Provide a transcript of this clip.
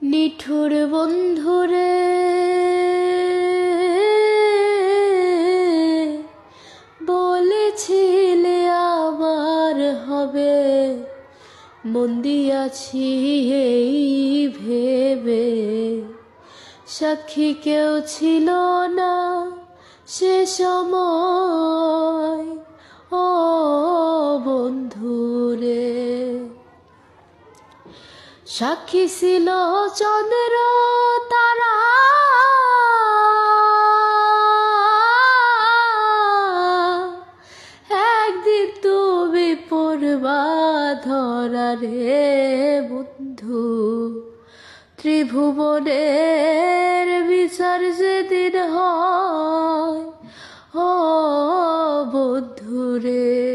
নিঠুর বন্ধুরে বলেছিলে আবার হবে, মন দিয়াছি এই ভেবে। সাক্ষী কেউ ছিল না সে সময়, ও বন্ধুরে। সাক্ষী ছিল চন্দ্র তারা, একদিন তুমি পড়বা ধরা রে বন্ধু। ত্রিভুবনের বিচার যেদিন হয়, ও বন্ধুরে।